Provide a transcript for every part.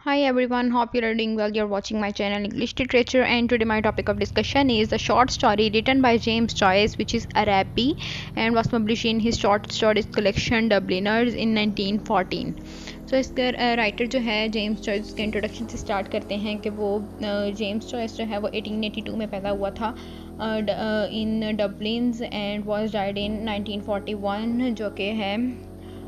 Hi everyone, hope you're doing well. You're watching my channel English Literature, and today my topic of discussion is a short story written by James Joyce, which is Araby and was published in his short stories collection Dubliners in 1914. So इसका writer जो है James Joyce के introduction से start करते हैं कि वो James Joyce जो है वो 1882 में पैदा हुआ था इन डबलिन्स एंड वाज डाइड इन 1941, जो कि है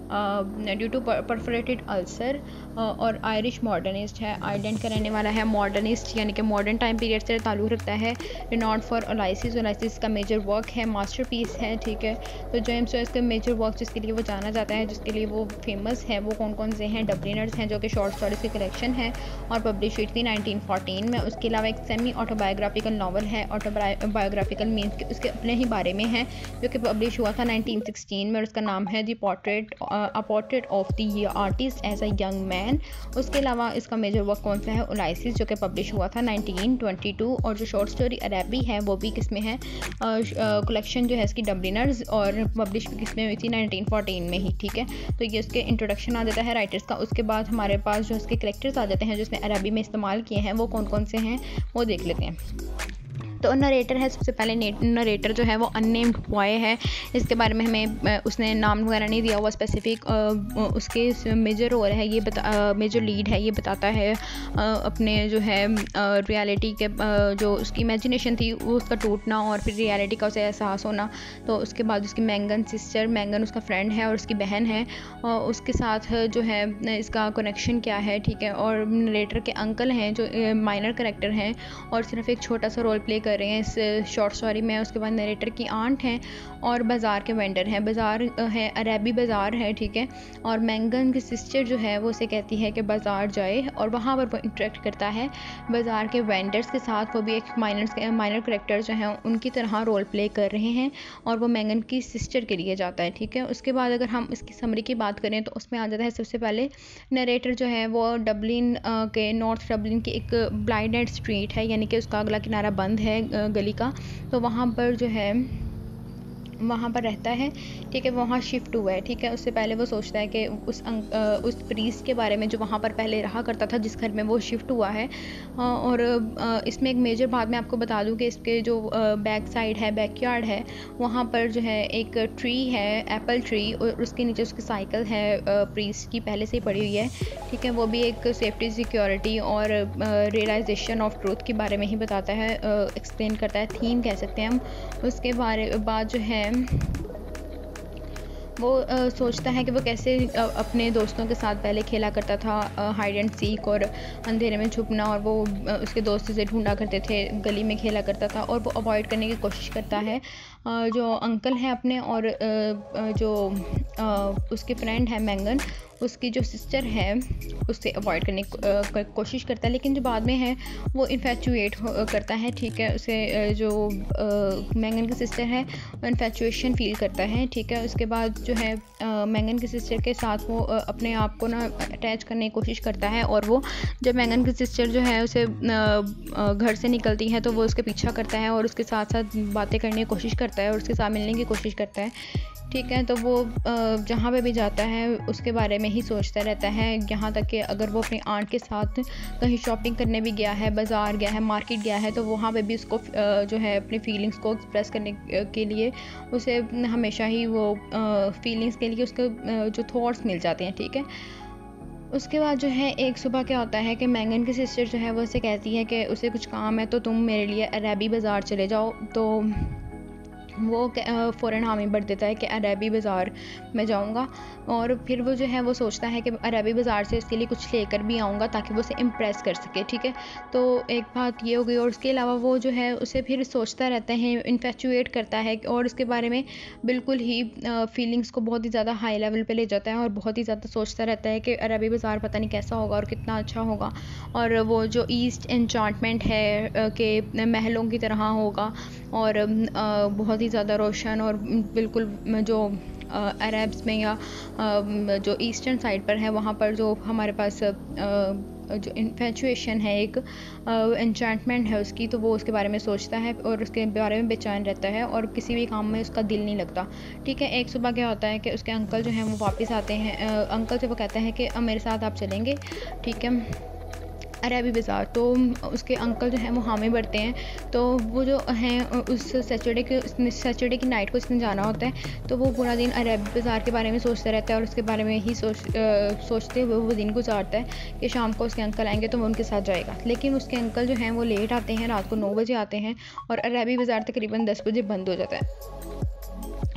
ड्यू टू परफोरेटेड अल्सर, और आयरिश मॉडर्निस्ट है। आयरलैंड का रहने वाला है। मॉडर्निस्ट यानी कि मॉडर्न टाइम पीरियड से ताल्लुक़ रखता है। रिनॉन्ड फॉर ओलाइसिस का मेजर वर्क है, मास्टरपीस है। ठीक है, तो जेम्स जॉयस के मेजर वर्क जिसके लिए वो जाना जाता है, जिसके लिए वो फेमस है, वो कौन कौन से हैं? डबलिनर्स हैं, जो कि शॉर्ट स्टोरीज की कलेक्शन है और पब्लिश हुई थी 1914 में। उसके अलावा एक सेमी ऑटोबायोग्राफिकल नावल है। ऑटोबायोग्राफिकल मीन्स कि उसके अपने ही बारे में है, जो कि पब्लिश हुआ था 1916 में, और उसका नाम है the portrait of the artist as a young man. उसके अलावा इसका मेजर वर्क कौन सा है? ओलाइसिस, जो कि पब्लिश हुआ था 1922। और जो शॉर्ट स्टोरी अरेबी है वो भी किस में है? कलेक्शन जो है इसकी डबलिनर्स, और पब्लिश भी किस में हुई थी? 1914 में ही। ठीक है, तो ये उसके इंट्रोडक्शन आ जाता है राइटर्स का। उसके बाद हमारे पास जो इसके करेक्टर्स आ जाते हैं जो इसने अरेबी में इस्तेमाल किए हैं, वो कौन कौन से हैं वो देख लेते हैं। तो नरेटर है। सबसे पहले नरेटर जो है वो अननेम्ड बॉय है। इसके बारे में हमें उसने नाम वगैरह नहीं दिया हुआ स्पेसिफिक। उसके मेजर रोल है, ये मेजर लीड है, ये बताता है अपने जो है रियलिटी के जो उसकी इमेजिनेशन थी वो उसका टूटना और फिर रियलिटी का उसे एहसास होना। तो उसके बाद उसकी मैंगन उसका फ्रेंड है और उसकी बहन है, और उसके साथ जो है इसका कनेक्शन क्या है। ठीक है, और नरेटर के अंकल हैं जो माइनर करेक्टर हैं और सिर्फ एक छोटा सा रोल प्ले कर रहे हैं इस शॉर्ट स्टोरी में। उसके बाद नरेटर की आंट हैं और बाज़ार के वेंडर हैं। बाज़ार है, अरेबी बाज़ार है। ठीक है, और मैंगन की सिस्टर जो है वो उसे कहती है कि बाज़ार जाए, और वहाँ पर वो इंटरेक्ट करता है बाज़ार के वेंडर्स के साथ। वो भी एक माइनर करेक्टर जो हैं उनकी तरह रोल प्ले कर रहे हैं, और वो मैंगन की सिस्टर के लिए जाता है। ठीक है, उसके बाद अगर हम इसकी समरी की बात करें तो उसमें आ जाता है सबसे पहले नरेटर जो है वो डबलिन के नॉर्थ डबलिन की एक ब्लाइंडेड स्ट्रीट है, यानी कि उसका अगला किनारा बंद है गली का, तो वहाँ पर जो है वहाँ पर रहता है। ठीक है, वहाँ शिफ्ट हुआ है। ठीक है, उससे पहले वो सोचता है कि उस प्रीस्ट के बारे में जो वहाँ पर पहले रहा करता था, जिस घर में वो शिफ्ट हुआ है। और इसमें एक मेजर बात मैं आपको बता दूँ कि इसके जो बैक साइड है, बैकयार्ड है, वहाँ पर जो है एक ट्री है, एप्पल ट्री, और उसके नीचे उसकी साइकिल है प्रीस्ट की, पहले से ही पड़ी हुई है। ठीक है, वो भी एक सेफ्टी, सिक्योरिटी और रियलाइजेशन ऑफ ट्रूथ के बारे में ही बताता है, एक्सप्लेन करता है, थीम कह सकते हैं हम। उसके बाद जो है वो सोचता है कि वो कैसे अपने दोस्तों के साथ पहले खेला करता था, हाइड एंड सीक और अंधेरे में छुपना, और वो उसके दोस्त से ढूंढा करते थे, गली में खेला करता था, और वो अवॉइड करने की कोशिश करता है। जो अंकल हैं अपने, और जो उसके फ्रेंड है मैंगन, उसकी जो सिस्टर है उससे अवॉइड करने की कोशिश करता है, लेकिन जो बाद में है वो इन्फेचुएट करता है। ठीक है, उसे जो मैंगन की सिस्टर है वो इन्फेचुएशन फील करता है। ठीक है, उसके बाद जो है मैंगन की सिस्टर के साथ वो अपने आप को ना अटैच करने की कोशिश करता है, और वो जब मैंगन की सिस्टर जो है उसे घर से निकलती है तो वो उसके पीछा करता है और उसके साथ साथ बातें करने की कोशिश करता है और उसके साथ मिलने की कोशिश करता है। ठीक है, तो वो जहाँ पे भी जाता है उसके बारे में ही सोचता रहता है, यहाँ तक कि अगर वो अपनी आंट के साथ कहीं शॉपिंग करने भी गया है, बाज़ार गया है, मार्केट गया है, तो वहाँ पे भी उसको जो है अपनी फीलिंग्स को एक्सप्रेस करने के लिए उसे हमेशा ही वो फीलिंग्स के लिए उसके जो थॉट्स मिल जाते हैं। ठीक है, उसके बाद जो है एक सुबह क्या होता है कि मैंगन की सिस्टर जो है वो उसे कहती है कि उसे कुछ काम है तो तुम मेरे लिए अरेबी बाज़ार चले जाओ। तो वो फ़ौरन हामी भर देता है कि अरेबी बाज़ार में जाऊंगा, और फिर वो जो है वो सोचता है कि अरेबी बाज़ार से इसके लिए कुछ लेकर भी आऊँगा ताकि वो उसे इम्प्रेस कर सके। ठीक है, तो एक बात ये हो गई, और उसके अलावा वो जो है उसे फिर सोचता रहता है, इन्फेचुएट करता है, और इसके बारे में बिल्कुल ही फीलिंग्स को बहुत ही ज़्यादा हाई लेवल पे ले जाता है, और बहुत ही ज़्यादा सोचता रहता है कि अरेबी बाज़ार पता नहीं कैसा होगा और कितना अच्छा होगा, और वो जो ईस्ट एन्चांटमेंट है कि महलों की तरह होगा, और बहुत ही ज़्यादा रोशन, और बिल्कुल जो अरब्स में या जो ईस्टर्न साइड पर है वहाँ पर जो हमारे पास जो इन्फेचुएशन है, एक एन्चांटमेंट है उसकी, तो वो उसके बारे में सोचता है और उसके बारे में बेचैन रहता है और किसी भी काम में उसका दिल नहीं लगता। ठीक है, एक सुबह क्या होता है कि उसके अंकल जो हैं वो वापस आते हैं। अंकल से वो कहते हैं कि अब मेरे साथ आप चलेंगे। ठीक है, अरबी बाज़ार। तो उसके अंकल जो हैं वो हामी भरते हैं। तो वो जो हैं उस सैटरडे की नाइट को इसने जाना होता है। तो वो पूरा दिन अरबी बाज़ार के बारे में सोचता रहता है और उसके बारे में ही सोचते हुए वो दिन गुजारता है कि शाम को उसके अंकल आएंगे तो वो उनके साथ जाएगा। लेकिन उसके अंकल जो हैं वो लेट आते हैं, रात को 9 बजे आते हैं और अरबी बाज़ार तकरीबन 10 बजे बंद हो जाता है।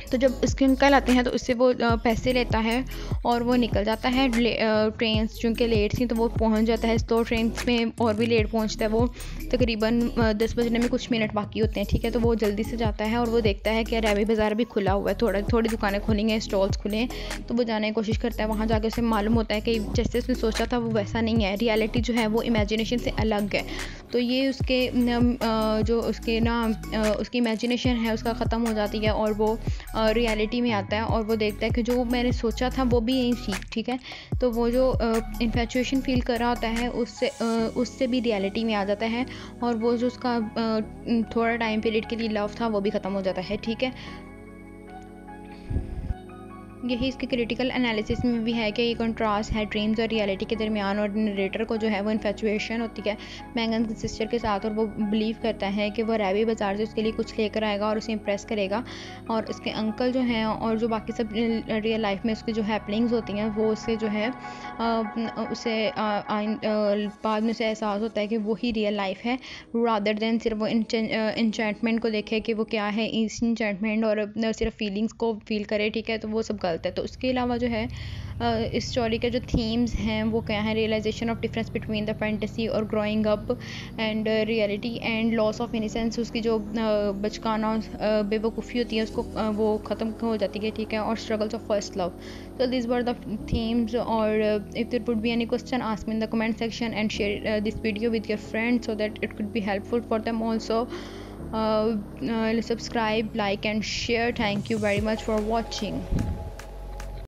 तो जब उसके अंकल आते हैं तो उससे वो पैसे लेता है और वो निकल जाता है। ट्रेन चूँकि लेट थी तो वो पहुंच जाता है। तो ट्रेन में और भी लेट पहुंचता है वो, तकरीबन 10 बजने में कुछ मिनट बाकी होते हैं, ठीक है। तो वो जल्दी से जाता है और वो देखता है कि अरबी बाज़ार भी खुला हुआ है, थोड़ी दुकानें खुली हैं, स्टॉल्स खुले हैं। तो वो जाने की कोशिश करता है। वहाँ जाकर उसे मालूम होता है कि जैसे उसने सोचा था वो वैसा नहीं है, रियलिटी जो है वो इमेजिनेशन से अलग है। तो ये उसके जो उसके उसकी इमेजिनेशन है उसका ख़त्म हो जाती है और वो रियलिटी में आता है और वो देखता है कि जो मैंने सोचा था वो भी यही थी, ठीक है। तो वो जो इन्फेचुएशन फील कर रहा होता है उससे भी रियलिटी में आ जाता है और वो जो उसका थोड़ा टाइम पीरियड के लिए लव था वो भी ख़त्म हो जाता है, ठीक है। यही इसके क्रिटिकल एनालिसिस में भी है कि ये कंट्रास्ट है ड्रीम्स और रियलिटी के दरमियान। और नरेटर को जो है वो इन्फेचुएशन होती है मैगन की सिस्टर के साथ और वो बिलीव करता है कि वो अरबी बाज़ार से उसके लिए कुछ लेकर आएगा और उसे इम्प्रेस करेगा। और उसके अंकल जो हैं और जो बाकी सब रियल लाइफ में उसकी जो हैपनिंग्स होती हैं वो उससे जो है उसे बाद में उसे एहसास होता है कि वो ही रियल लाइफ है, रादर देन सिर्फ वो इंचेंटमेंट को देखे कि वो क्या है इस इंचेंटमेंट और सिर्फ फीलिंग्स को फील करे, ठीक है। तो वो सब गलत है। तो उसके अलावा जो है इस स्टोरी के जो थीम्स हैं वो क्या है, realization of difference between the fantasy और growing up and reality and loss of innocence. उसकी जो बचकाना बेवकूफ़ी होती है उसको वो ख़त्म हो जाती है, ठीक है। और struggles of first love. So these were the themes, or if there would be any question, ask me in the comment section and share this video with your friends so that it could be helpful for them also. Subscribe, like and share. Thank you very much for watching.